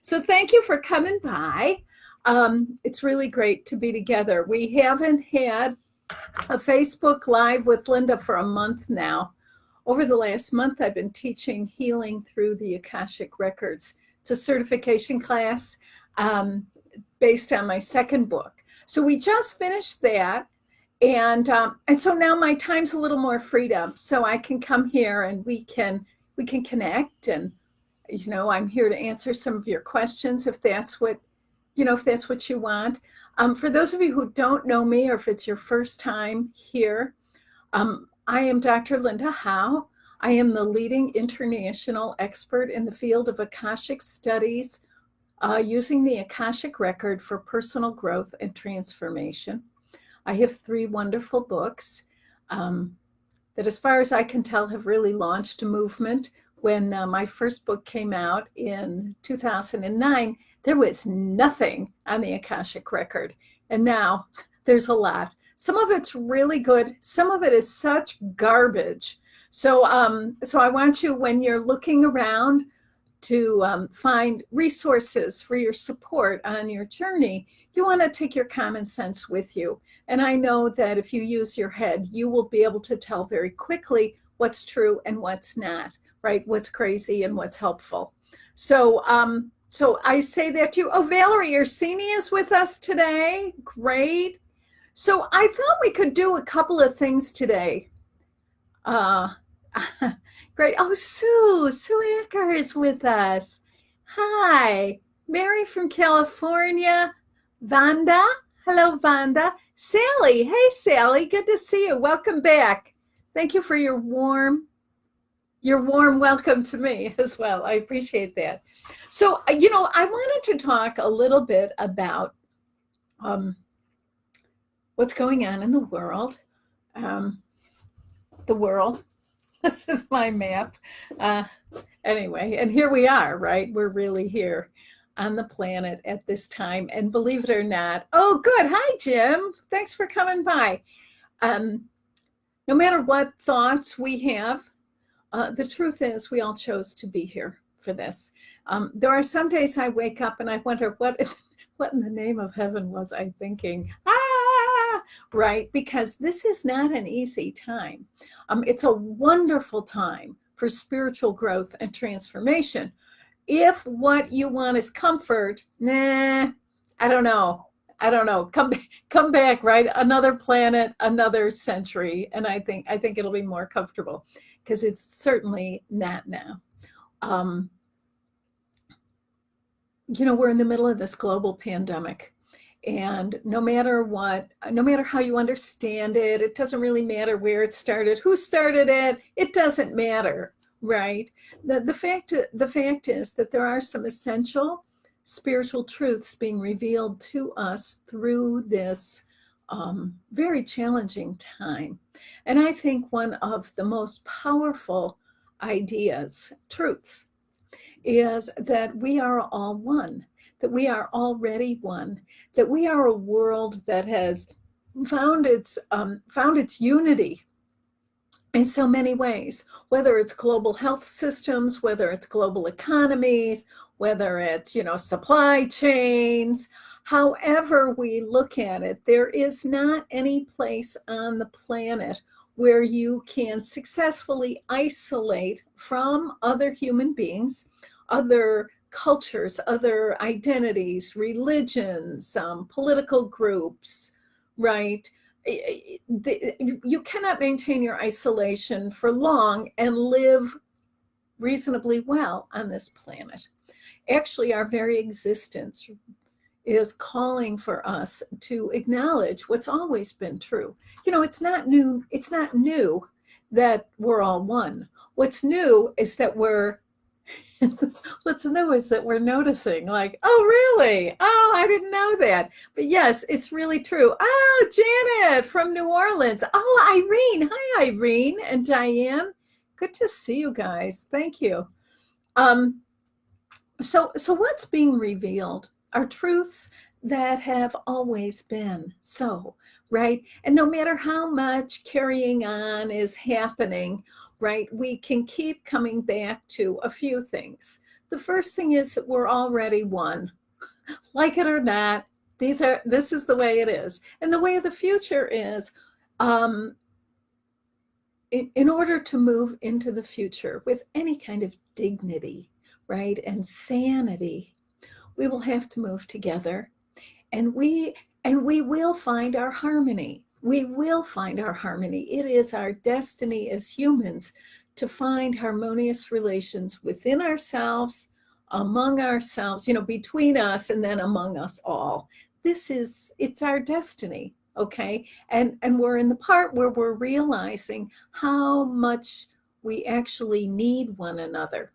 So thank you for coming by. It's really great to be together. We haven't had a Facebook Live with Linda for a month now. Over the last month, I've been teaching healing through the Akashic Records. It's a certification class based on my second book. So we just finished that. And so now my time's a little more freed up, so I can come here and we can connect. And I'm here to answer some of your questions if that's what you want. For those of you who don't know me, or if it's your first time here, I am Dr. Linda Howe. I am the leading international expert in the field of Akashic studies, using the Akashic record for personal growth and transformation. I have 3 wonderful books that, as far as I can tell, have really launched a movement. When my first book came out in 2009, there was nothing on the Akashic record. And now there's a lot. Some of it's really good. Some of it is such garbage. So I want you, when you're looking around, to find resources for your support on your journey. You want to take your common sense with you. And I know that if you use your head, you will be able to tell very quickly what's true and what's not, right? What's crazy and what's helpful. So I say that to you. Oh, Valerie Orsini is with us today. Great. So I thought we could do a couple of things today. Great. Oh, Sue Acker is with us. Hi. Mary from California. Vanda. Hello, Vanda. Sally. Hey, Sally. Good to see you. Welcome back. Thank you for your warm welcome to me as well. I appreciate that. So, I wanted to talk a little bit about what's going on in the world. This is my map. Anyway, and here we are, right? We're really here on the planet at this time. And believe it or not, oh, good. Hi, Jim. Thanks for coming by. No matter what thoughts we have, the truth is we all chose to be here for this. There are some days I wake up and I wonder, what in the name of heaven was I thinking? Right? Because this is not an easy time. It's a wonderful time for spiritual growth and transformation. If what you want is comfort, I don't know. Come back, right? Another planet, another century, and I think it'll be more comfortable, because it's certainly not now. We're in the middle of this global pandemic. And no matter how you understand it, it doesn't really matter where it started, who started it, it doesn't matter, right? The fact is that there are some essential spiritual truths being revealed to us through this very challenging time. And I think one of the most powerful truths, is that we are all one, that we are already one, that we are a world that has found its unity in so many ways, whether it's global health systems, whether it's global economies, whether it's, supply chains. However we look at it, there is not any place on the planet where you can successfully isolate from other human beings, other cultures, other identities, religions, political groups, right? You cannot maintain your isolation for long and live reasonably well on this planet. Actually, our very existence is calling for us to acknowledge what's always been true. It's not new that we're all one. What's new is that we're noticing, like, oh, really? Oh, I didn't know that. But yes, it's really true. Oh, Janet from New Orleans. Oh, Irene. Hi, Irene and Diane. Good to see you guys. Thank you. So what's being revealed are truths that have always been so, right? And no matter how much carrying on is happening, right, we can keep coming back to a few things. The first thing is that we're already one. Like it or not, this is the way it is. And the way of the future is, in order to move into the future with any kind of dignity, right, and sanity, we will have to move together, and we will find our harmony. We will find our harmony. It is our destiny as humans to find harmonious relations within ourselves, among ourselves, between us, and then among us all. It's our destiny. Okay. And we're in the part where we're realizing how much we actually need one another.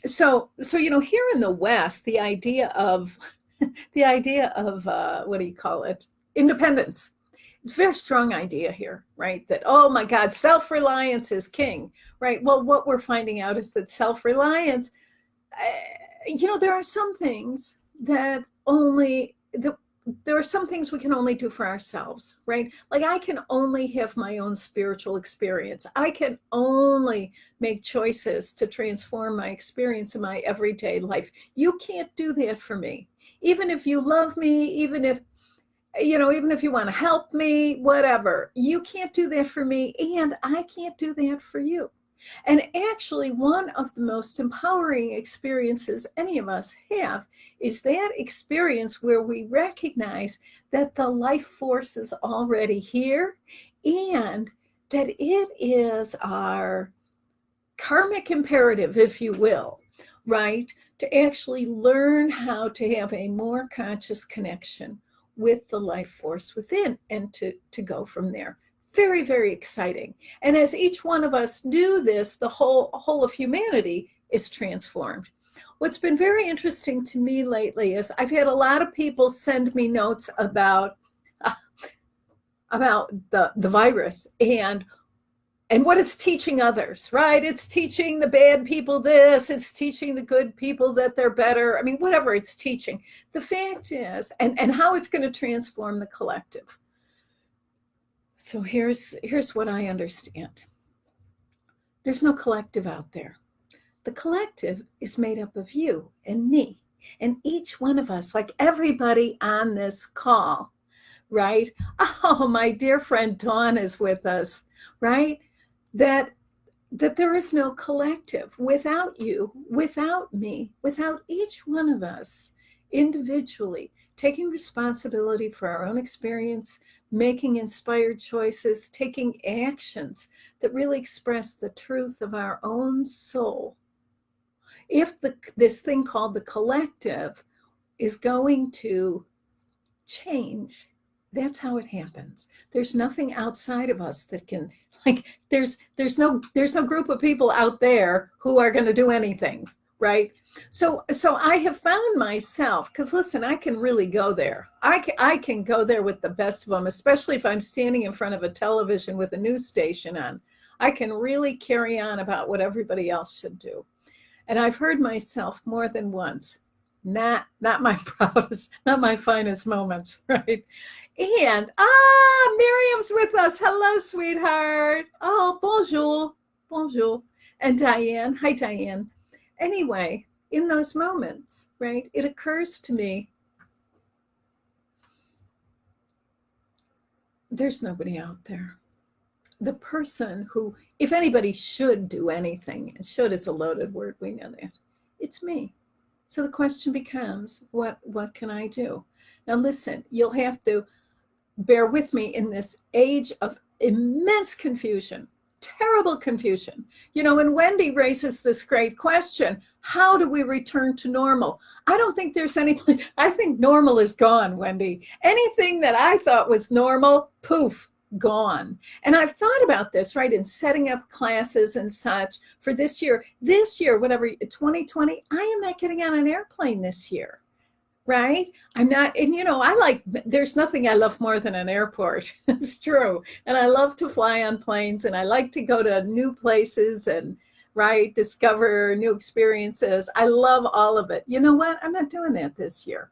So here in the West, the idea of what do you call it? Independence. It's a very strong idea here, right? That, oh my God, self-reliance is king, right? Well, what we're finding out is that self-reliance, there are some things there are some things we can only do for ourselves, right? Like I can only have my own spiritual experience. I can only make choices to transform my experience in my everyday life. You can't do that for me. Even if you love me, even if you want to help me, whatever, you can't do that for me, and I can't do that for you. And actually, one of the most empowering experiences any of us have is that experience where we recognize that the life force is already here and that it is our karmic imperative, if you will, right, to actually learn how to have a more conscious connection with the life force within and to go from there. Very, very exciting. And as each one of us do this, the whole of humanity is transformed. What's been very interesting to me lately is I've had a lot of people send me notes about the virus and what it's teaching others, right? It's teaching the bad people this, it's teaching the good people that they're better. I mean, whatever it's teaching. The fact is, and how it's going to transform the collective. So here's what I understand. There's no collective out there. The collective is made up of you and me and each one of us, like everybody on this call, right? Oh, my dear friend Dawn is with us, right? That there is no collective without you, without me, without each one of us individually taking responsibility for our own experience, making inspired choices, taking actions that really express the truth of our own soul. If this thing called the collective is going to change, that's how it happens. There's nothing outside of us that can, there's no group of people out there who are going to do anything, right? So I have found myself, because listen, I can really go there. I can go there with the best of them, especially if I'm standing in front of a television with a news station on. I can really carry on about what everybody else should do. And I've heard myself more than once, not my proudest, not my finest moments, right? And Miriam's with us. Hello, sweetheart. Oh, bonjour. And Diane, hi Diane. Anyway, in those moments, right, it occurs to me, there's nobody out there. The person who, if anybody should do anything, and should is a loaded word, we know that, it's me. So the question becomes, what can I do? Now listen, you'll have to bear with me in this age of immense confusion, terrible confusion. And Wendy raises this great question, how do we return to normal? I don't think there's any place. I think normal is gone, Wendy. Anything that I thought was normal, poof, gone. And I've thought about this, right, in setting up classes and such for this year, whatever, 2020, I am not getting on an airplane this year, right? I'm not, and there's nothing I love more than an airport. It's true. And I love to fly on planes and I like to go to new places and, right, discover new experiences. I love all of it. You know what? I'm not doing that this year.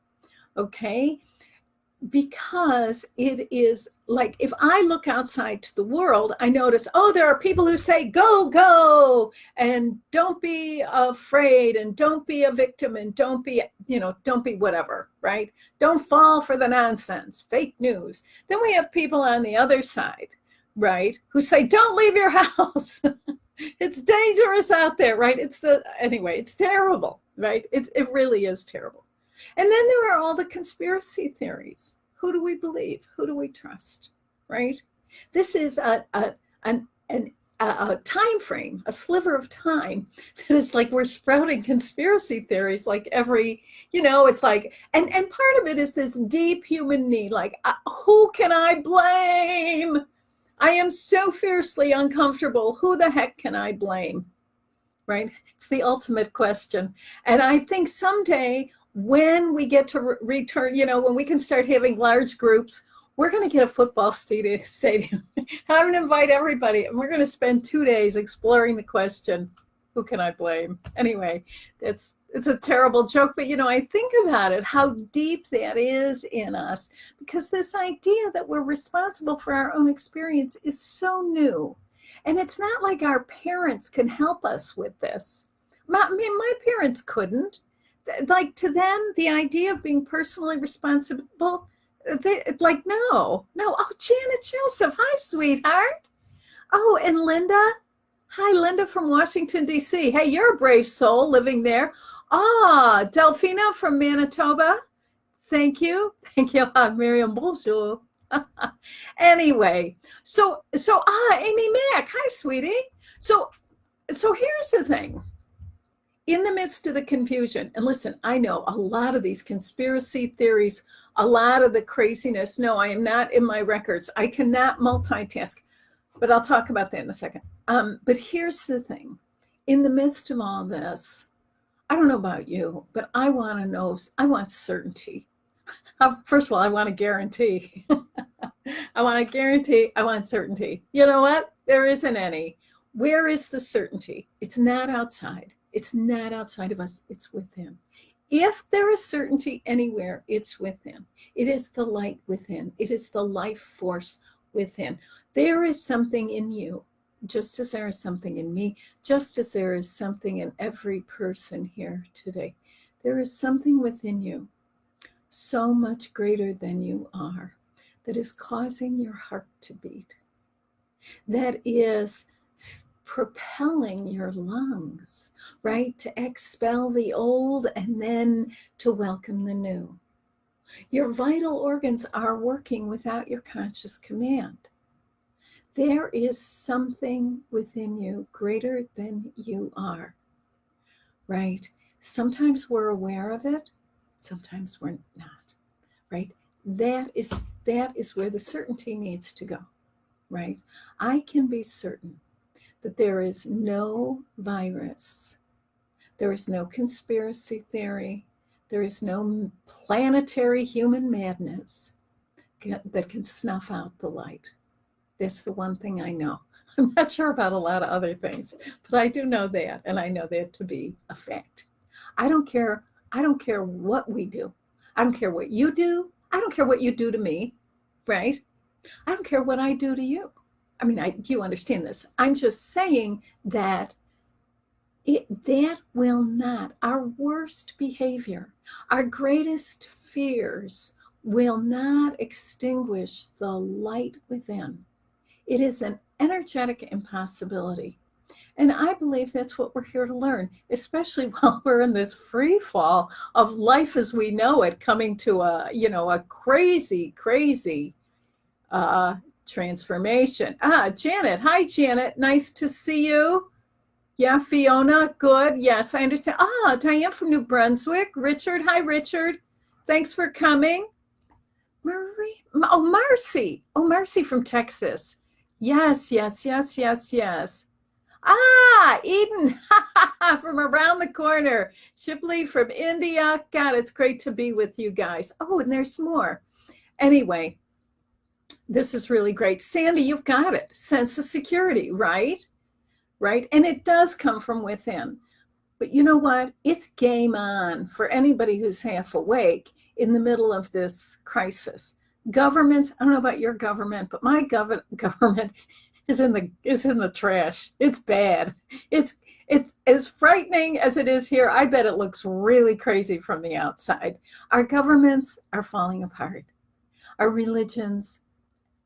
Okay. because it is like, if I look outside to the world, I notice, oh, there are people who say, go, go, and don't be afraid, and don't be a victim, and don't be, don't be whatever, right? Don't fall for the nonsense, fake news. Then we have people on the other side, right, who say, don't leave your house. It's dangerous out there, right? Anyway, it's terrible, right? It really is terrible. And then there are all the conspiracy theories. Who do we believe? Who do we trust? Right? This is a time frame, a sliver of time that is like we're sprouting conspiracy theories like every, it's like, and part of it is this deep human need, like, who can I blame? I am so fiercely uncomfortable. Who the heck can I blame? Right? It's the ultimate question. And I think someday, when we get to return, when we can start having large groups, we're going to get a football stadium. I'm going to invite everybody, and we're going to spend 2 days exploring the question, who can I blame? Anyway, it's a terrible joke, but I think about it, how deep that is in us, because this idea that we're responsible for our own experience is so new. And it's not like our parents can help us with this. My parents couldn't. Like, to them, the idea of being personally responsible, no. Oh, Janet Joseph, hi, sweetheart. Oh, and Linda. Hi, Linda from Washington, D.C. Hey, you're a brave soul living there. Ah, Delphine from Manitoba. Thank you. Miriam, bonjour. Anyway, so Amy Mack, hi, sweetie. So here's the thing. In the midst of the confusion, and listen, I know a lot of these conspiracy theories, a lot of the craziness. No, I am not in my records. I cannot multitask, but I'll talk about that in a second. But here's the thing. In the midst of all this, I don't know about you, but I want to know, I want certainty. First of all, I want a guarantee. I want certainty. You know what? There isn't any. Where is the certainty? It's not outside. It's not outside of us. It's within. If there is certainty anywhere, it's within. It is the light within. It is the life force within. There is something in you, just as there is something in me, just as there is something in every person here today. There is something within you, so much greater than you are, that is causing your heart to beat, that is propelling your lungs, right, to expel the old and then to welcome the new. Your vital organs are working without your conscious command. There is something within you greater than you are, right? Sometimes we're aware of it, sometimes we're not, right? That is where the certainty needs to go, right? I can be certain that there is no virus, there is no conspiracy theory, there is no planetary human madness that can snuff out the light. That's the one thing I know. I'm not sure about a lot of other things, but I do know that, and I know that to be a fact. I don't care what we do. I don't care what you do. I don't care what you do to me, right? I don't care what I do to you. I mean, you understand this. I'm just saying that that will not, our worst behavior, our greatest fears will not extinguish the light within. It is an energetic impossibility. And I believe that's what we're here to learn, especially while we're in this free fall of life as we know it, coming to a crazy transformation. Janet. Hi, Janet. Nice to see you. Yeah, Fiona. Good. Yes, I understand. Diane from New Brunswick. Richard. Hi, Richard. Thanks for coming. Marie. Oh, Marcy. Oh, Marcy from Texas. Yes. Eden from around the corner. Shipley from India. God, it's great to be with you guys. Oh, and there's more. Anyway, this is really great. Sandy, you've got it. Sense of security, right? Right? And it does come from within. But you know what? It's game on for anybody who's half awake in the middle of this crisis. Governments, I don't know about your government, but my government is in the trash. It's bad. It's as frightening as it is here. I bet it looks really crazy from the outside. Our governments are falling apart. Our religions,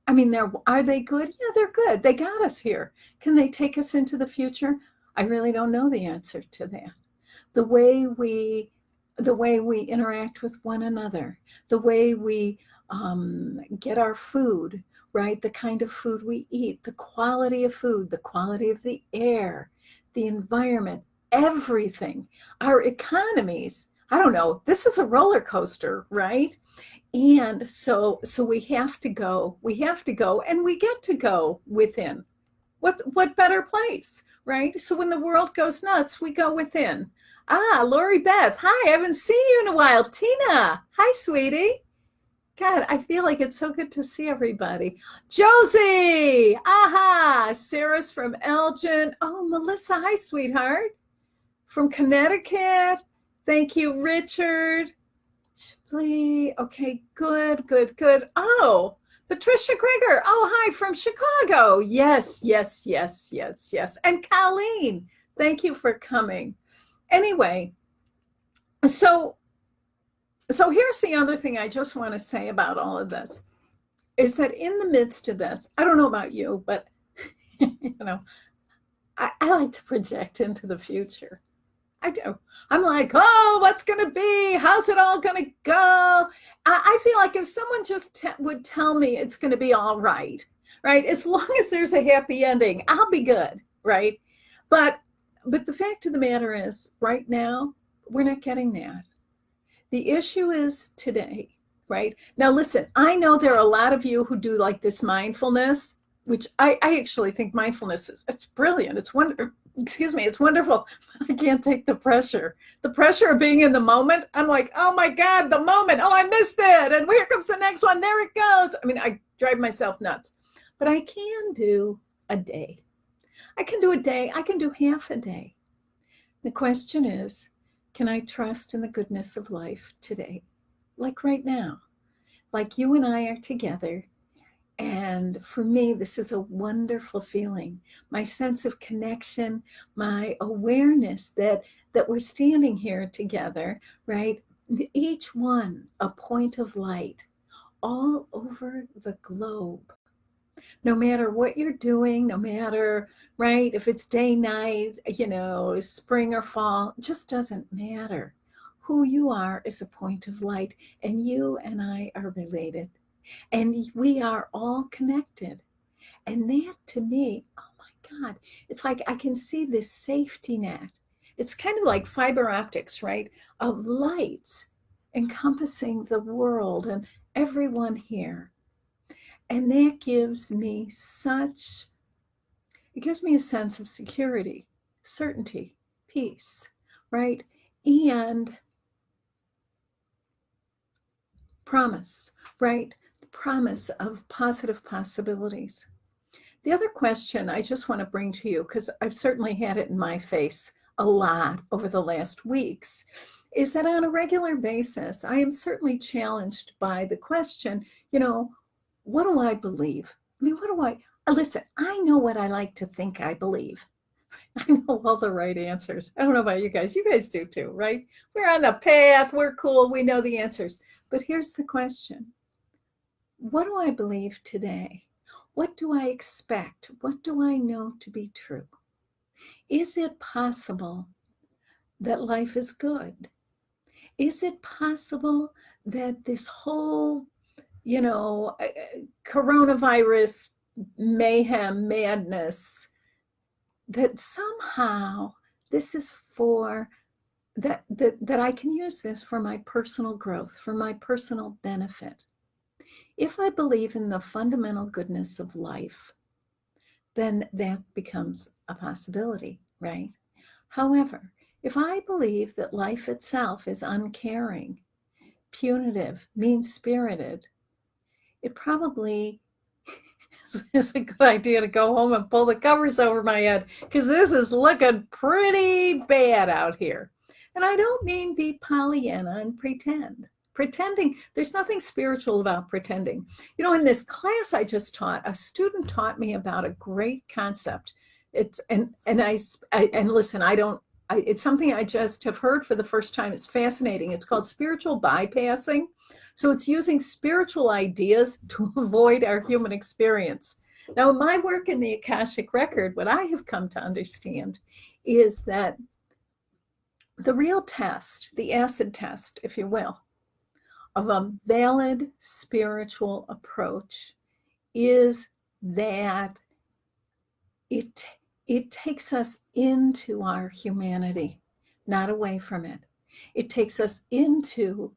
I mean, are they good? Yeah, they're good. They got us here. Can they take us into the future? I really don't know the answer to that. The way we interact with one another, the way we get our food, right? The kind of food we eat, the quality of food, the quality of the air, the environment, everything, our economies. I don't know. This is a roller coaster, right? And so we have to go, and we get to go within. What better place, right? So when the world goes nuts, we go within. Lori Beth, hi, I haven't seen you in a while. Tina, hi, sweetie. God, I feel like it's so good to see everybody. Josie, Sarah's from Elgin. Oh, Melissa, hi, sweetheart. From Connecticut. Thank you, Richard. Okay, good. Oh, Patricia Grigger. Oh, hi, from Chicago. Yes. And Colleen, thank you for coming. Anyway, so here's the other thing I just want to say about all of this is that in the midst of this, I don't know about you, but I like to project into the future. I do. I'm like, oh, what's going to be? How's it all going to go? I feel like if someone just would tell me it's going to be all right? As long as there's a happy ending, I'll be good, right? But the fact of the matter is, right now, we're not getting that. The issue is today, right? Now, listen, I know there are a lot of you who do like this mindfulness, which I actually think mindfulness it's brilliant. It's wonderful. It's wonderful. I can't take the pressure. The pressure of being in the moment. I'm like, oh my God, the moment. Oh, I missed it. And here comes the next one. There it goes. I mean, I drive myself nuts. But I can do a day. I can do a day. I can do half a day. The question is, can I trust in the goodness of life today? Like right now. Like you and I are together. And for me, this is a wonderful feeling. My sense of connection, my awareness that we're standing here together, right? Each one a point of light all over the globe. No matter what you're doing, no matter, right, if it's day, night, spring or fall, it just doesn't matter. Who you are is a point of light, and you and I are related. And we are all connected. And that to me, oh my God, it's like I can see this safety net. It's kind of like fiber optics, right? Of lights encompassing the world and everyone here. And that gives me a sense of security, certainty, peace, right? And promise, right? Promise of positive possibilities. The other question I just want to bring to you, because I've certainly had it in my face a lot over the last weeks, is that on a regular basis, I am certainly challenged by the question, what do I believe? I mean, listen, I know what I like to think I believe. I know all the right answers. I don't know about you guys. You guys do too, right? We're on the path. We're cool. We know the answers. But here's the question. What do I believe today? What do I expect? What do I know to be true? Is it possible that life is good? Is it possible that this whole, coronavirus mayhem, madness, that somehow this is for, that I can use this for my personal growth, for my personal benefit? If I believe in the fundamental goodness of life, then that becomes a possibility, right? However, if I believe that life itself is uncaring, punitive, mean-spirited, it probably it's a good idea to go home and pull the covers over my head because this is looking pretty bad out here. And I don't mean be Pollyanna and pretend. Pretending, there's nothing spiritual about pretending. You know, in this class I just taught, a student taught me about a great concept. It's and listen, it's something I just have heard for the first time. It's fascinating. It's called spiritual bypassing. So it's using spiritual ideas to avoid our human experience. Now, in my work in the Akashic Record, what I have come to understand is that the real test, the acid test, if you will, of a valid spiritual approach is that it takes us into our humanity, not away from it. It takes us into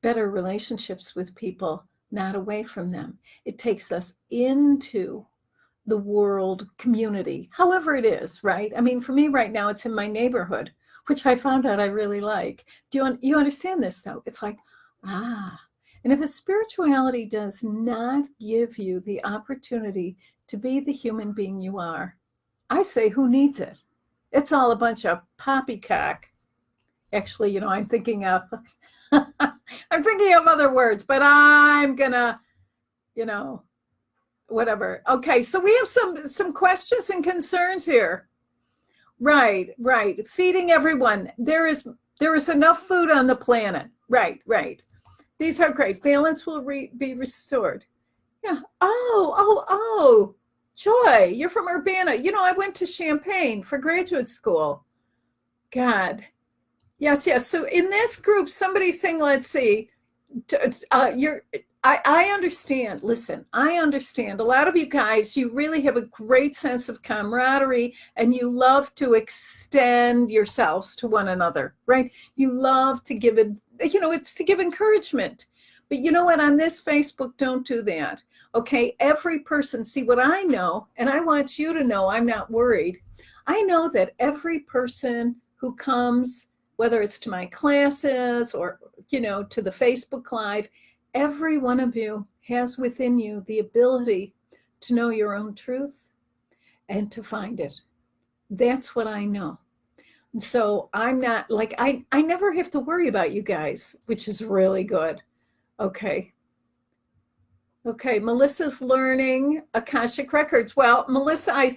better relationships with people, not away from them. It takes us into the world community, however it is, right? I mean, for me right now, it's in my neighborhood, which I found out I really like. Do you understand this though? It's like, and if a spirituality does not give you the opportunity to be the human being you are, I say, who needs it? It's all a bunch of poppycock. Actually, you know, I'm thinking of other words, but I'm gonna, you know, whatever. Okay, so we have some questions and concerns here. Right. Feeding everyone. There is enough food on the planet. Right. These are great. Balance will be restored. Yeah. Oh. Joy, you're from Urbana. You know, I went to Champaign for graduate school. God. Yes. So in this group, somebody's saying, let's see, I understand. Listen, I understand. A lot of you guys, you really have a great sense of camaraderie and you love to extend yourselves to one another, right? You love to give it, you know, it's to give encouragement. But you know what? On this Facebook, don't do that. Okay, every person, see what I know, and I want you to know I'm not worried. I know that every person who comes, whether it's to my classes or, you know, to the Facebook Live, every one of you has within you the ability to know your own truth and to find it. That's what I know. And so I'm not like, I never have to worry about you guys, which is really good. Okay, Melissa's learning Akashic Records. Well, Melissa, I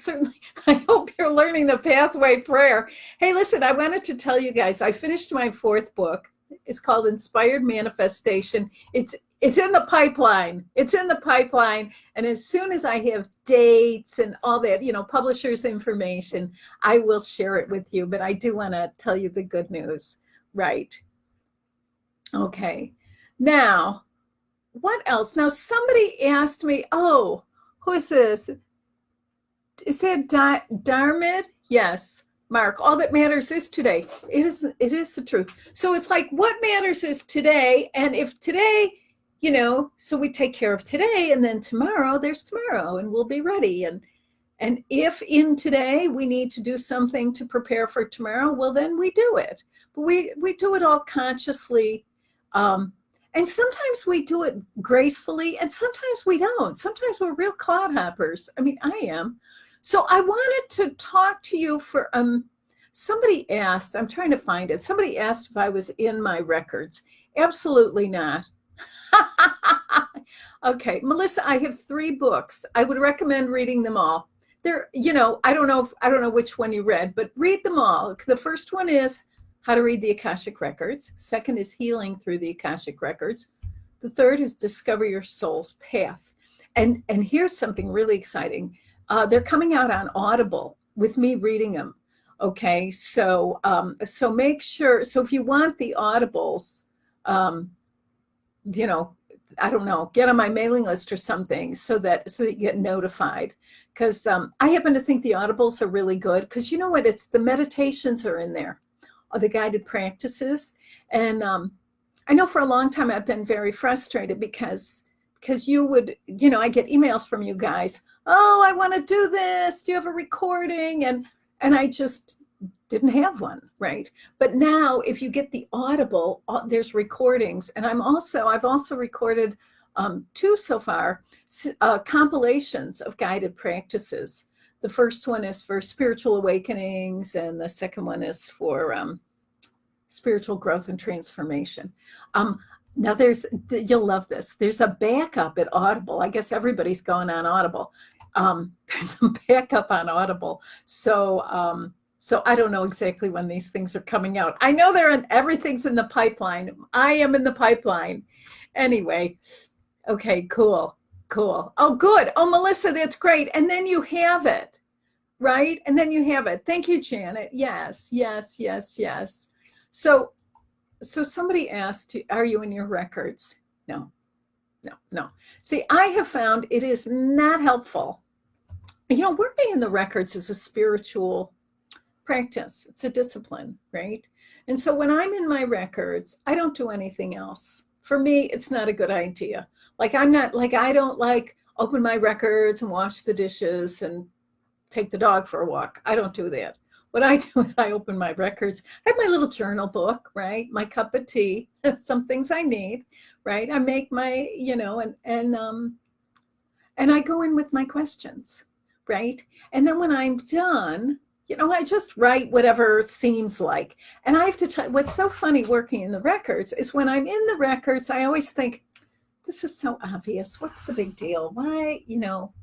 hope you're learning the Pathway Prayer. Hey, listen, I wanted to tell you guys, I finished my 4th book. It's called Inspired Manifestation. It's in the pipeline. And as soon as I have dates and all that, you know, publisher's information, I will share it with you. But I do want to tell you the good news. Right. Okay. Now, what else? Now, somebody asked me, who is this? Is that Darmid? Yes, Mark. All that matters is today. It is the truth. So it's like, what matters is today. And if today, you know, so we take care of today, and then tomorrow, there's tomorrow, and we'll be ready. And if in today we need to do something to prepare for tomorrow, well, then we do it. But we do it all consciously. And sometimes we do it gracefully, and sometimes we don't. Sometimes we're real clodhoppers. I mean, I am. So I wanted to talk to you for, somebody asked, I'm trying to find it. Somebody asked if I was in my records. Absolutely not. Okay, Melissa, I have 3 books. I would recommend reading them all. They're, you know, I don't know which one you read, but read them all. The first one is How to Read the Akashic Records. Second is Healing Through the Akashic Records. The third is Discover Your Soul's Path. And here's something really exciting. They're coming out on Audible with me reading them. Okay, so make sure. So if you want the Audibles, you know, I don't know, get on my mailing list or something so that you get notified. Because I happen to think the Audibles are really good. Because you know what? It's the meditations are in there. The guided practices. And I know for a long time I've been very frustrated because you would, you know, I get emails from you guys. Oh, I want to do this. Do you have a recording? And I just didn't have one, right? But now if you get the Audible, there's recordings. And I've also recorded two so far, compilations of guided practices. The first one is for spiritual awakenings, and the second one is for spiritual growth and transformation. Now you'll love this. There's a backup at Audible. I guess everybody's going on Audible. There's a backup on Audible. So I don't know exactly when these things are coming out. I know everything's in the pipeline. I am in the pipeline. Anyway, okay, cool. Oh, good. Oh, Melissa, that's great. And then you have it, right? And then you have it. Thank you, Janet. Yes. So somebody asked, are you in your records? No. See, I have found it is not helpful. Working in the records is a spiritual practice. It's a discipline, right? And so when I'm in my records, I don't do anything else. For me, it's not a good idea. I don't open my records and wash the dishes and take the dog for a walk. I don't do that. What I do is I open my records. I have my little journal book, right? My cup of tea, some things I need, right? I make my, and I go in with my questions, right? And then when I'm done, I just write whatever seems like. And I have to tell you, what's so funny working in the records is when I'm in the records, I always think, this is so obvious. What's the big deal? Why,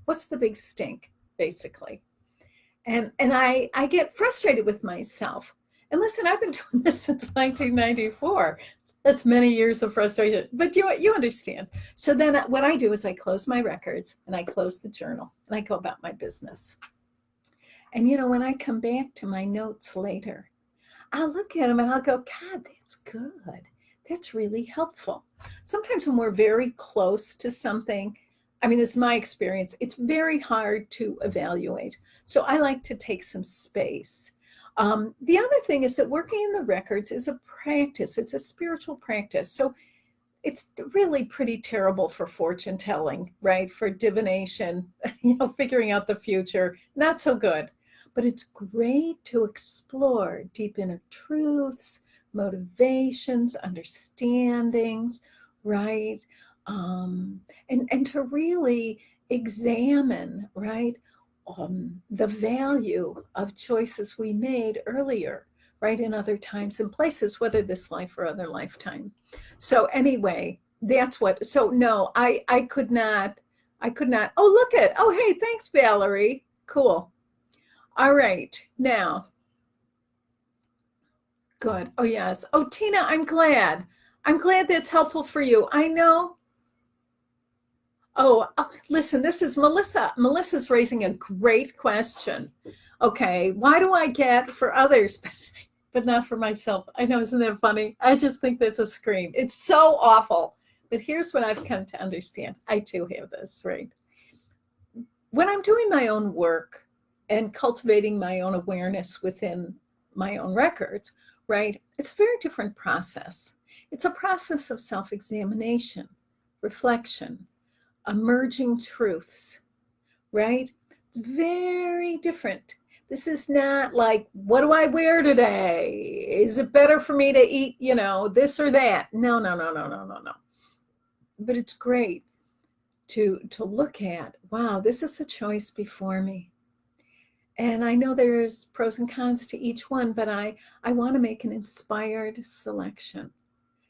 what's the big stink, basically? And I get frustrated with myself. And listen, I've been doing this since 1994. That's many years of frustration, but you understand. So then what I do is I close my records and I close the journal and I go about my business. And when I come back to my notes later, I'll look at them and I'll go, God, that's good. That's really helpful. Sometimes when we're very close to something, this is my experience, it's very hard to evaluate. So I like to take some space. The other thing is that working in the records is a practice. It's a spiritual practice. So it's really pretty terrible for fortune telling, right? For divination, figuring out the future, not so good. But it's great to explore deep inner truths, motivations, understandings, right? And to really examine, right, the value of choices we made earlier, right, in other times and places, whether this life or other lifetime. So anyway, that's what, so no, I could not, oh, hey, thanks, Valerie. Cool. All right, now, good. Oh, yes. Oh, Tina, I'm glad that's helpful for you. I know. Oh, listen, this is Melissa. Melissa's raising a great question. Okay, why do I get for others, but not for myself? I know, isn't that funny? I just think that's a scream. It's so awful. But here's what I've come to understand. I too have this, right? When I'm doing my own work and cultivating my own awareness within my own records, right? It's a very different process. It's a process of self-examination, reflection, emerging truths, right? It's very different. This is not like, what do I wear today? Is it better for me to eat, this or that? No. But it's great to look at, wow, this is the choice before me. And I know there's pros and cons to each one, but I want to make an inspired selection.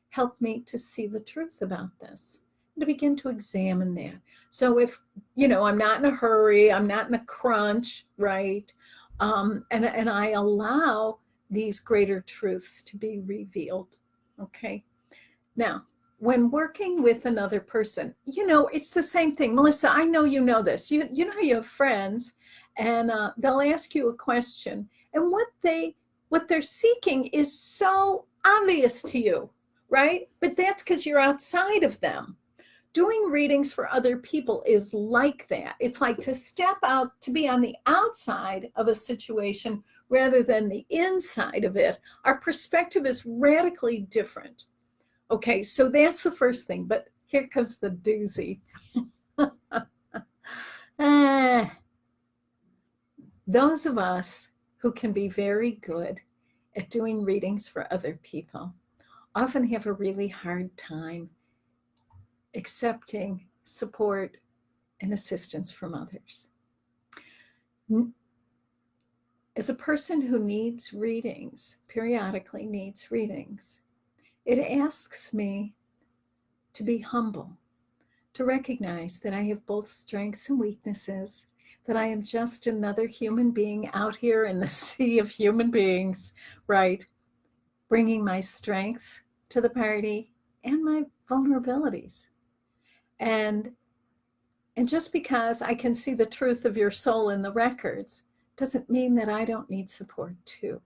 Help me to see the truth about this, to begin to examine that. So if, I'm not in a hurry, I'm not in a crunch, right? And I allow these greater truths to be revealed, okay? Now, when working with another person, it's the same thing. Melissa, I know you know this. You know how you have friends and they'll ask you a question and what they're seeking is so obvious to you, right? But that's because you're outside of them. Doing readings for other people is like that. It's like to step out, to be on the outside of a situation rather than the inside of it. Our perspective is radically different. Okay, so that's the first thing, but here comes the doozy. Those of us who can be very good at doing readings for other people often have a really hard time accepting support and assistance from others. As a person who needs readings, periodically needs readings, it asks me to be humble, to recognize that I have both strengths and weaknesses, that I am just another human being out here in the sea of human beings, right? Bringing my strengths to the party and my vulnerabilities. And just because I can see the truth of your soul in the records doesn't mean that I don't need support too.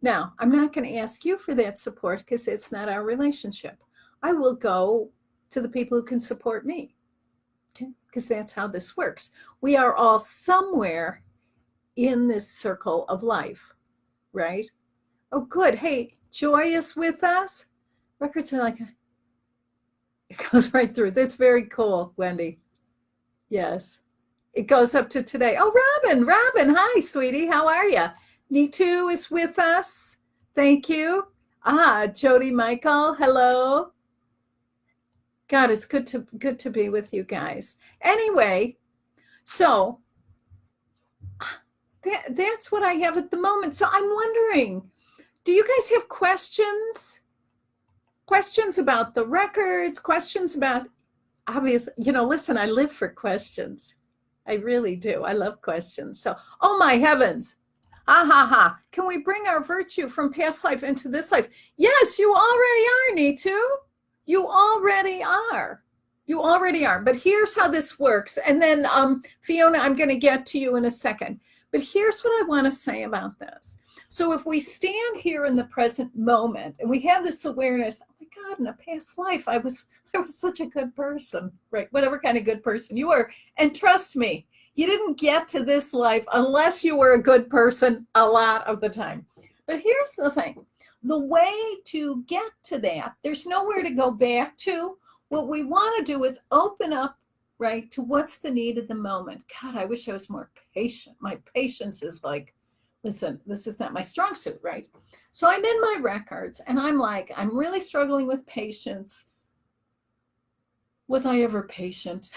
Now, I'm not going to ask you for that support because it's not our relationship. I will go to the people who can support me, okay? Because that's how this works. We are all somewhere in this circle of life, right? Oh, good. Hey, Joy is with us. Records are like, it goes right through. That's very cool, Wendy. Yes. It goes up to today. Oh, Robin, hi, sweetie. How are you? Neetu is with us. Thank you. Jody Michael, hello. God, it's good to be with you guys. Anyway, so that's what I have at the moment. So I'm wondering, do you guys have questions? Questions about the records, questions about, obviously, listen, I live for questions. I really do. I love questions. So, oh my heavens. Can we bring our virtue from past life into this life? Yes, you already are, Neetu. You already are. You already are. But here's how this works. And then, Fiona, I'm going to get to you in a second. But here's what I want to say about this. So if we stand here in the present moment and we have this awareness, oh my God, in a past life, I was such a good person, right? Whatever kind of good person you were. And trust me, you didn't get to this life unless you were a good person a lot of the time. But here's the thing. The way to get to that, there's nowhere to go back to. What we want to do is open up, right, to what's the need of the moment. God, I wish I was more patient. My patience is like, listen, this is not my strong suit, right? So I'm in my records and I'm like, I'm really struggling with patience. Was I ever patient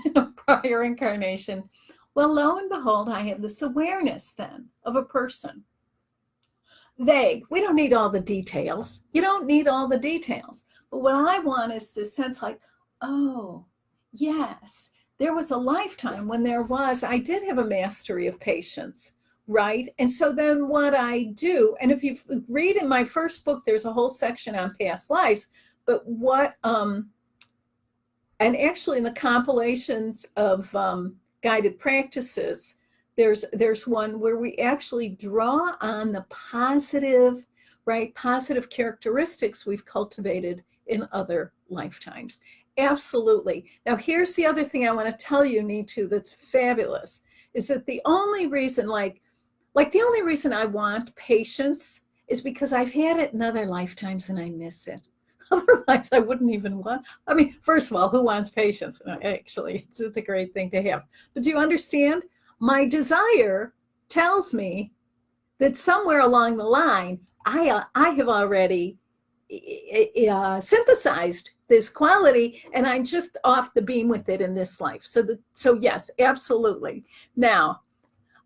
in a prior incarnation? Well, lo and behold, I have this awareness then of a person. Vague. We don't need all the details. You don't need all the details. But what I want is this sense like, oh, yes, there was a lifetime when I did have a mastery of patience, right? And so then what I do, and if you read in my first book, there's a whole section on past lives, but and actually in the compilations of guided practices, there's one where we actually draw on the positive characteristics we've cultivated in other lifetimes. Absolutely. Now, here's the other thing I want to tell you, Neetu, that's fabulous, is that the only reason, the only reason I want patience is because I've had it in other lifetimes and I miss it. Otherwise, I wouldn't even want. I mean, first of all, who wants patience? Actually, it's a great thing to have. But do you understand? My desire tells me that somewhere along the line, I have already synthesized this quality, and I'm just off the beam with it in this life. So yes, absolutely. Now,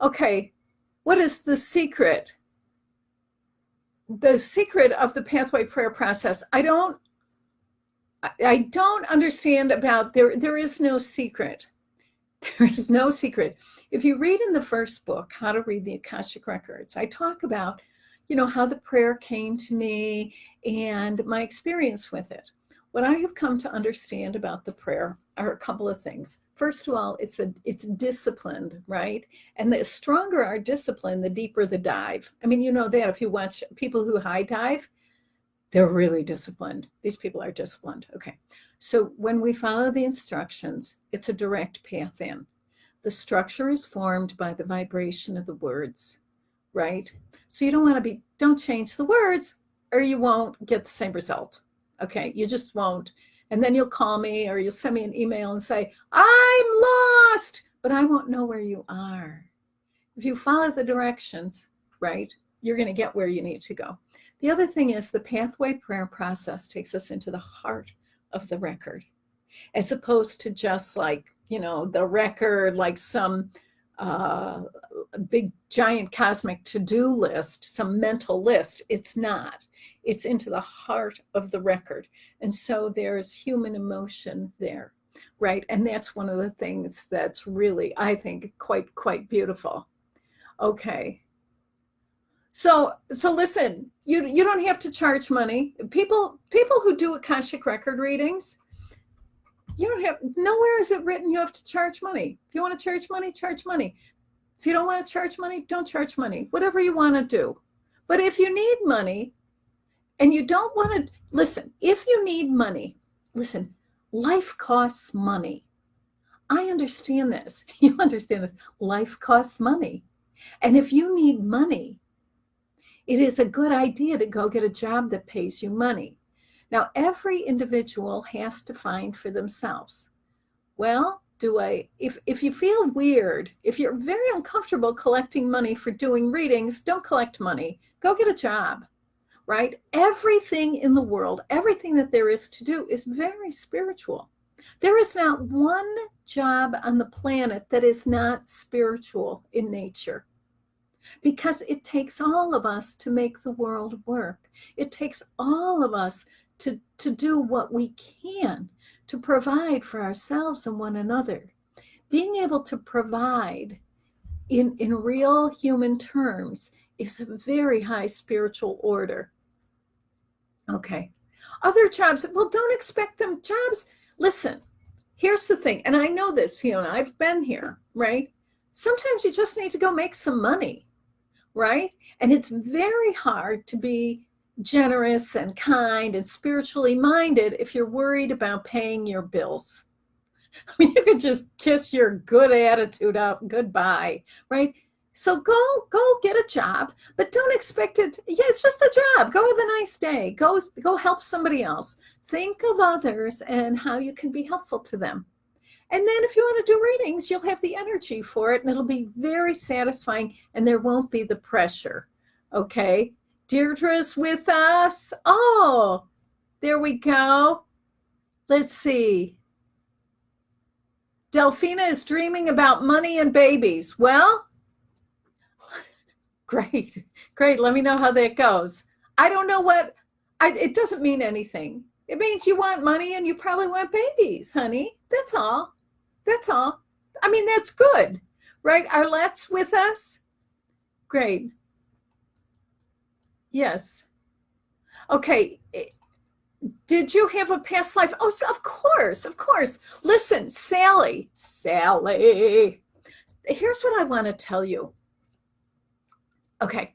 okay, what is the secret? The secret of the pathway prayer process, I don't understand about, there is no secret. There is no secret. If you read in the first book, How to Read the Akashic Records, I talk about, how the prayer came to me and my experience with it. What I have come to understand about the prayer are a couple of things. First of all, it's disciplined, right? And the stronger our discipline, the deeper the dive. I mean, you know that if you watch people who high dive, they're really disciplined. These people are disciplined. Okay. So when we follow the instructions, it's a direct path in. The structure is formed by the vibration of the words, right? So you don't change the words or you won't get the same result. Okay. You just won't. And then you'll call me or you'll send me an email and say, I'm lost, but I won't know where you are. If you follow the directions, right, you're going to get where you need to go. The other thing is the pathway prayer process takes us into the heart of the record. as opposed to just like, the record, like some big giant cosmic to-do list, some mental list. It's not. It's into the heart of the record. And so there's human emotion there, right? And that's one of the things that's really, I think, quite beautiful. Okay. So listen, you don't have to charge money. People who do Akashic record readings, you don't have, nowhere is it written you have to charge money. If you want to charge money, charge money. If you don't want to charge money, don't charge money. Whatever you want to do. But if you need money and you don't want to, listen, if you need money, listen, life costs money. I understand this. You understand this. Life costs money. And if you need money, it is a good idea to go get a job that pays you money. Now, every individual has to find for themselves. Well, if you feel weird, if you're very uncomfortable collecting money for doing readings, don't collect money. Go get a job, right? Everything in the world, everything that there is to do is very spiritual. There is not one job on the planet that is not spiritual in nature. Because it takes all of us to make the world work. It takes all of us to do what we can to provide for ourselves and one another. Being able to provide in real human terms is a very high spiritual order. Okay. Other jobs, well, don't expect them. Jobs, listen, here's the thing, and I know this, Fiona, I've been here, right? Sometimes you just need to go make some money. Right? And it's very hard to be generous and kind and spiritually minded if you're worried about paying your bills. I mean, you could just kiss your good attitude up goodbye, right? So go get a job, but don't expect it. Yeah, it's just a job. Go have a nice day. Go help somebody else. Think of others and how you can be helpful to them. And then if you want to do readings, you'll have the energy for it, and it'll be very satisfying, and there won't be the pressure. Okay? Deirdre's with us. Oh, there we go. Let's see. Delphine is dreaming about money and babies. Well, great. Let me know how that goes. I don't know it doesn't mean anything. It means you want money and you probably want babies, honey. That's all. I mean, that's good, right? Arlette's with us? Great. Yes. Okay. Did you have a past life? Oh, so of course. Listen, Sally. Here's what I want to tell you. Okay.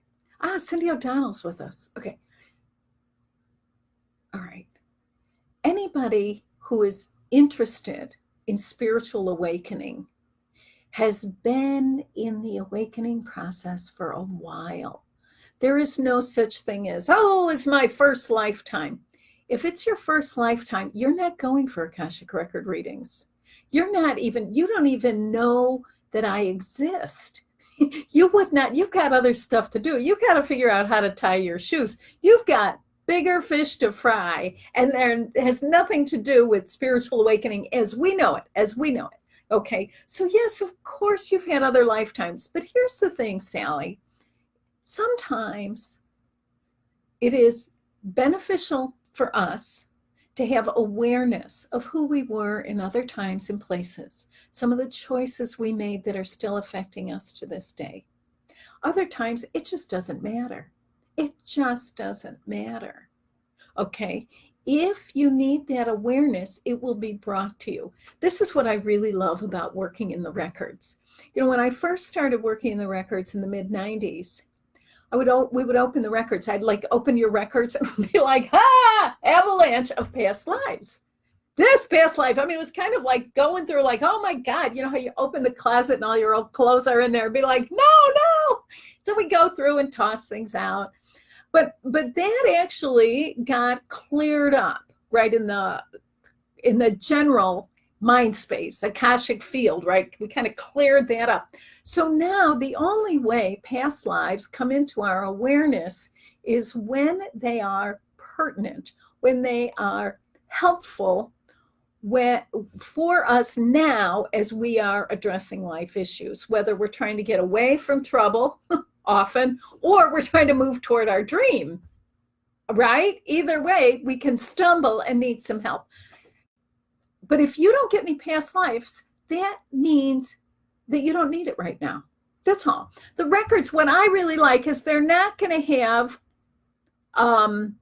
Cindy O'Donnell's with us. Okay. All right. Anybody who is interested in spiritual awakening has been in the awakening process for a while. There is no such thing as, it's my first lifetime. If it's your first lifetime, you're not going for Akashic record readings. You don't even know that I exist. You would not, you've got other stuff to do. You've got to figure out how to tie your shoes. You've got bigger fish to fry, and there has nothing to do with spiritual awakening as we know it. Okay, so yes, of course you've had other lifetimes, but here's the thing, Sally. Sometimes it is beneficial for us to have awareness of who we were in other times and places, some of the choices we made that are still affecting us to this day. Other times, it just doesn't matter. It just doesn't matter. Okay? If you need that awareness, it will be brought to you. This is what I really love about working in the records. When I first started working in the records in the mid-90s, we would open the records. I'd open your records and be like, avalanche of past lives. This past life, it was kind of like going through oh my God, how you open the closet and all your old clothes are in there and be like, no. So we go through and toss things out. But that actually got cleared up right in the general mind space, Akashic field, right? We kind of cleared that up. So now the only way past lives come into our awareness is when they are pertinent, when they are helpful, for us now as we are addressing life issues, whether we're trying to get away from trouble often, or we're trying to move toward our dream, right? Either way, we can stumble and need some help. But if you don't get any past lives, that means that you don't need it right now. That's all. The records, what I really like is they're not going to have, the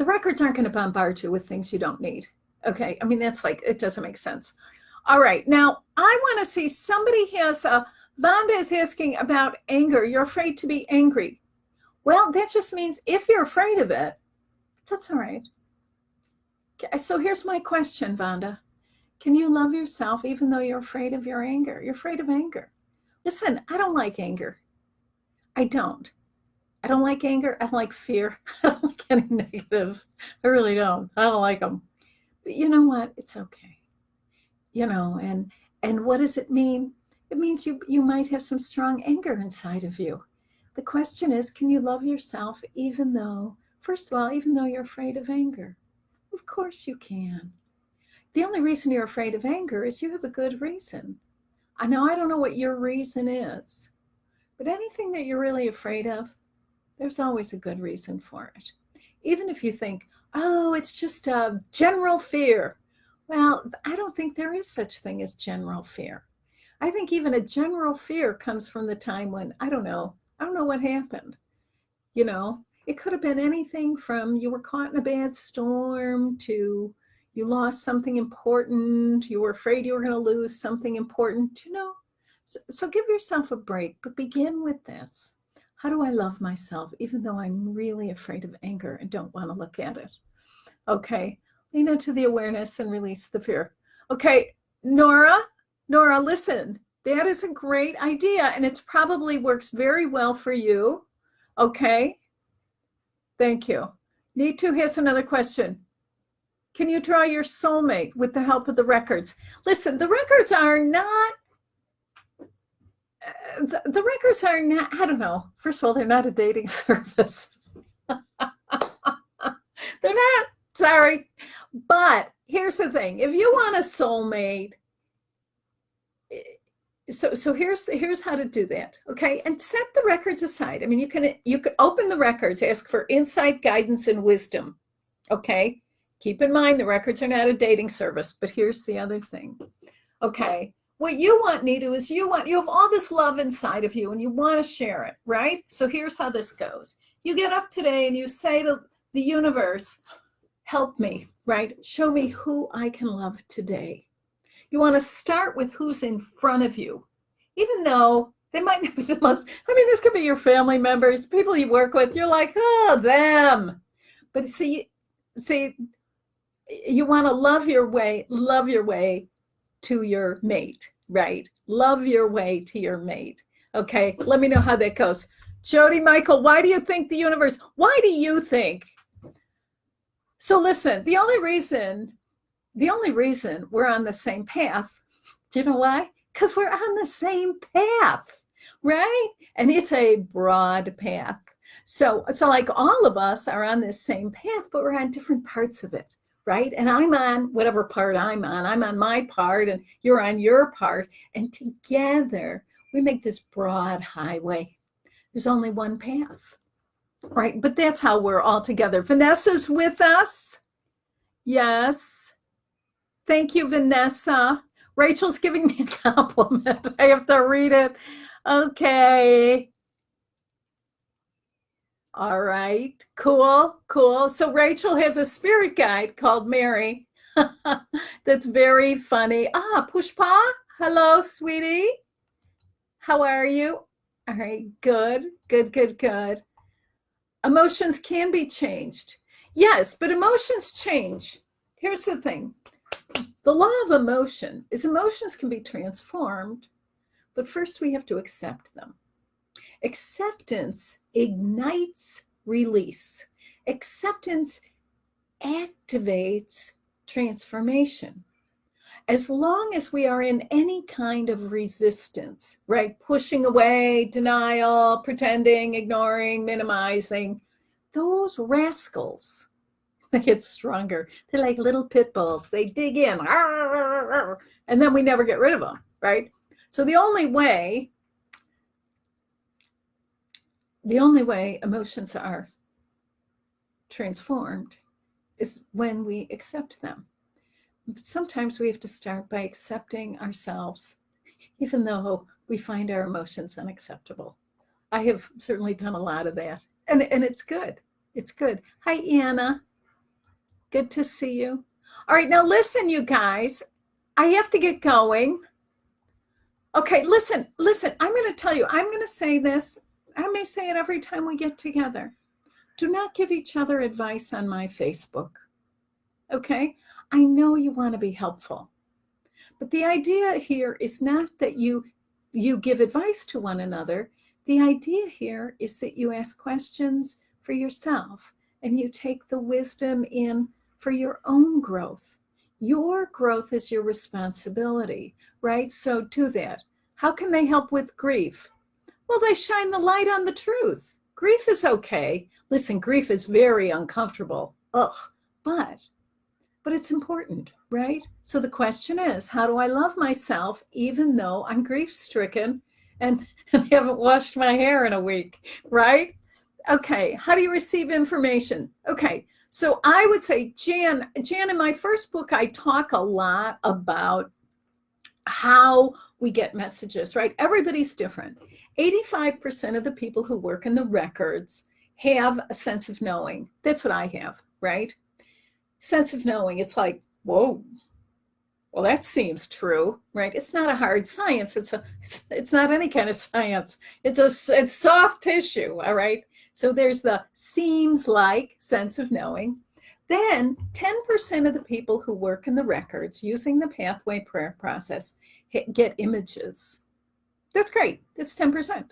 records aren't going to bombard you with things you don't need. Okay. I mean, that's like, it doesn't make sense. All right. Now, I want to see somebody has Vonda is asking about anger. You're afraid to be angry. Well, that just means if you're afraid of it, that's all right. Okay, so here's my question, Vonda. Can you love yourself even though you're afraid of your anger? You're afraid of anger. Listen, I don't like anger. I don't like anger. I don't like fear. I don't like any negative. I really don't. I don't like them. But you know what? It's okay. You know, and what does it mean? It means you might have some strong anger inside of you. The question is, can you love yourself even though, first of all, even though you're afraid of anger? Of course you can. The only reason you're afraid of anger is you have a good reason. I know I don't know what your reason is, but anything that you're really afraid of, there's always a good reason for it. Even if you think, oh, it's just a general fear. Well, I don't think there is such thing as general fear. I think even a general fear comes from the time when, I don't know what happened. You know, it could have been anything from you were caught in a bad storm to you lost something important, you were afraid you were going to lose something important, you know. So give yourself a break, but begin with this. How do I love myself even though I'm really afraid of anger and don't want to look at it? Okay, lean into the awareness and release the fear. Okay, Nora, listen, that is a great idea and it probably works very well for you. Okay, thank you. Neetu has another question. Can you draw your soulmate with the help of the records? Listen, the records are not, the records are not, I don't know. First of all, they're not a dating service. They're not, sorry. But here's the thing. If you want a soulmate, so here's how to do that, okay? And set the records aside. I mean, you can open the records, ask for insight, guidance, and wisdom, okay? Keep in mind, the records are not a dating service, but here's the other thing. Okay, what you want, Neetu, is you have all this love inside of you and you want to share it, right? So here's how this goes. You get up today and you say to the universe, help me, right? Show me who I can love today. You want to start with who's in front of you, even though they might not be the most, I mean, this could be your family members, people you work with. You're like, oh, them. But see, you want to love your way to your mate, right? Love your way to your mate. Okay, let me know how that goes. Jody Michael, why do you think the universe, why do you think? So listen, the only reason we're on the same path, do you know why? Because we're on the same path, right? And it's a broad path. So like all of us are on this same path, but we're on different parts of it, right? And I'm on whatever part I'm on my part and you're on your part. And together we make this broad highway. There's only one path, right? But that's how we're all together. Vanessa's with us. Yes. Thank you, Vanessa. Rachel's giving me a compliment. I have to read it. Okay. All right, cool. So Rachel has a spirit guide called Mary. That's very funny. Pushpa, hello, sweetie. How are you? All right, good. Emotions can be changed. Yes, but emotions change. Here's the thing. The law of emotion is emotions can be transformed, but first we have to accept them. Acceptance ignites release. Acceptance activates transformation. As long as we are in any kind of resistance, right? Pushing away, denial, pretending, ignoring, minimizing, those rascals They get stronger. They're like little pit bulls. They dig in, and then we never get rid of them, right? So the only way emotions are transformed is when we accept them. Sometimes we have to start by accepting ourselves, even though we find our emotions unacceptable. I have certainly done a lot of that, and it's good. It's good. Hi, Anna. Good to see you. All right, now listen, you guys. I have to get going. Okay, listen. I'm going to tell you, I'm going to say this. I may say it every time we get together. Do not give each other advice on my Facebook. Okay? I know you want to be helpful. But the idea here is not that you give advice to one another. The idea here is that you ask questions for yourself and you take the wisdom in for your own growth. Your growth is your responsibility, right? So do that. How can they help with grief? Well, they shine the light on the truth. Grief is okay. Listen, grief is very uncomfortable. Ugh, but it's important, right? So the question is, how do I love myself even though I'm grief-stricken and haven't washed my hair in a week, right? Okay, how do you receive information? Okay, so I would say, Jan, in my first book, I talk a lot about how we get messages, right? Everybody's different. 85% of the people who work in the records have a sense of knowing. That's what I have, right? Sense of knowing. It's like, whoa, well, that seems true, right? It's not a hard science. It's not any kind of science. It's soft tissue, all right? So there's the seems like sense of knowing. Then 10% of the people who work in the records using the pathway prayer process get images. That's great. That's 10%.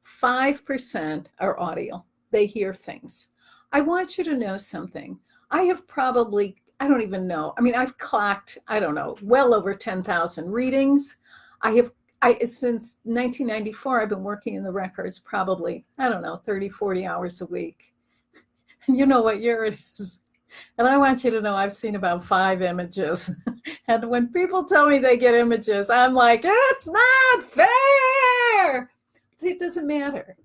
5% are audio. They hear things. I want you to know something. I have probably, I don't even know. I mean, I've clocked, I don't know, well over 10,000 readings. Since 1994, I've been working in the records probably, I don't know, 30, 40 hours a week. And you know what year it is. And I want you to know I've seen about 5 images. And when people tell me they get images, I'm like, it's not fair. See, it doesn't matter.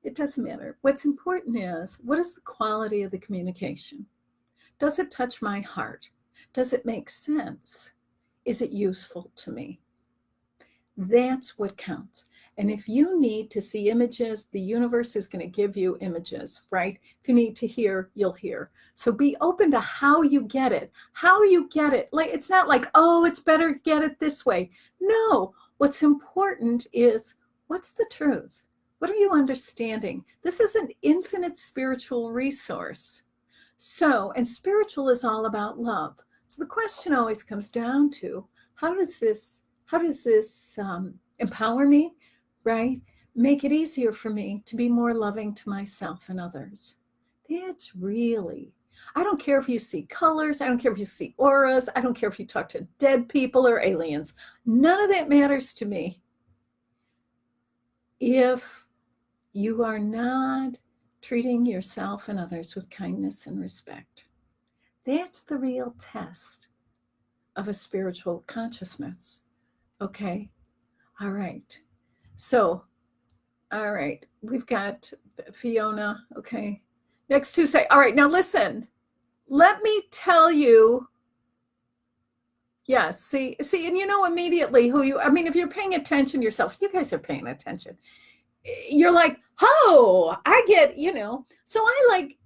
It doesn't matter. What's important is, what is the quality of the communication? Does it touch my heart? Does it make sense? Is it useful to me? That's what counts. And if you need to see images, the universe is going to give you images, right? If you need to hear, you'll hear. So be open to how you get it. How you get it. Like, it's not like, oh, it's better to get it this way. No, what's important is, what's the truth? What are you understanding? This is an infinite spiritual resource. So, and spiritual is all about love. So the question always comes down to, how does this empower me, right? Make it easier for me to be more loving to myself and others. That's really, I don't care if you see colors. I don't care if you see auras. I don't care if you talk to dead people or aliens. None of that matters to me if you are not treating yourself and others with kindness and respect. That's the real test of a spiritual consciousness. Okay? All right. So, all right. We've got Fiona. Okay. Next Tuesday. All right. Now listen. Let me tell you. Yes. See, and you know immediately who you, I mean, if you're paying attention yourself, you guys are paying attention. You're like, oh, I get, so I like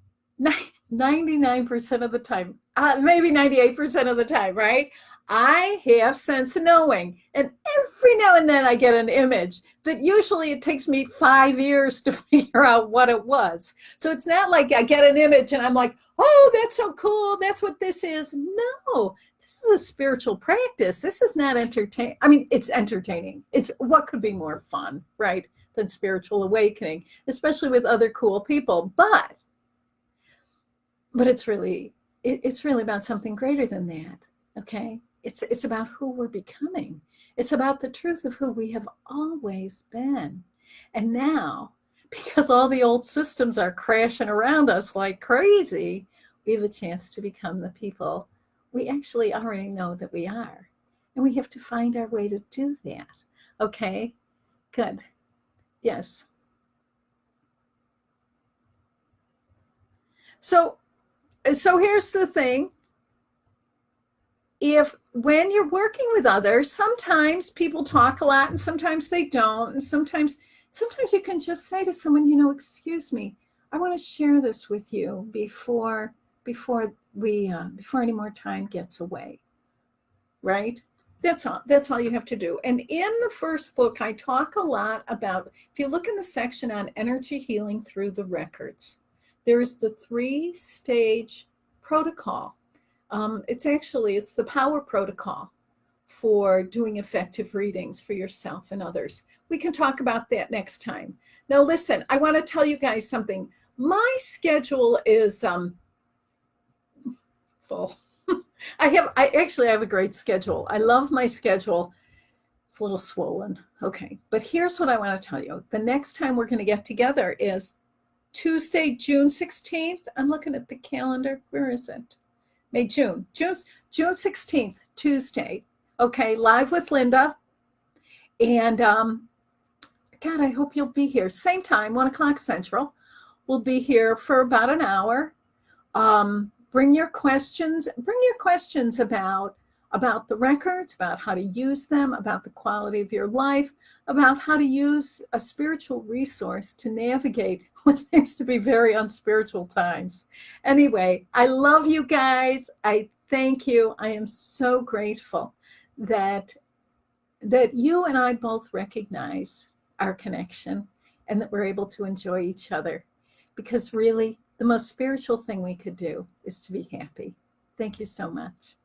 99% of the time, maybe 98% of the time, right? I have sense of knowing. And every now and then I get an image that usually it takes me 5 years to figure out what it was. So it's not like I get an image and I'm like, oh, that's so cool. That's what this is. No, this is a spiritual practice. This is not entertaining. I mean, it's entertaining. It's what could be more fun, right, than spiritual awakening, especially with other cool people. But it's really about something greater than that. Okay. It's about who we're becoming. It's about the truth of who we have always been. And now, because all the old systems are crashing around us like crazy, we have a chance to become the people we actually already know that we are. And we have to find our way to do that. Okay, good. Yes. So here's the thing. When you're working with others, sometimes people talk a lot and sometimes they don't. And sometimes you can just say to someone, excuse me, I want to share this with you before any more time gets away. Right? That's all you have to do. And in the first book, I talk a lot about, if you look in the section on energy healing through the records, there's the 3-stage protocol. It's the power protocol for doing effective readings for yourself and others. We can talk about that next time. Now, listen, I want to tell you guys something. My schedule is full. I actually have a great schedule. I love my schedule. It's a little swollen. Okay, but here's what I want to tell you. The next time we're going to get together is Tuesday, June 16th. I'm looking at the calendar. Where is it? June 16th, Tuesday. Okay, live with Linda. And God, I hope you'll be here. Same time, 1 o'clock Central. We'll be here for about an hour. Bring your questions about the records, about how to use them, about the quality of your life, about how to use a spiritual resource to navigate what seems to be very unspiritual times. Anyway, I love you guys. I thank you. I am so grateful that you and I both recognize our connection and that we're able to enjoy each other, because really the most spiritual thing we could do is to be happy. Thank you so much.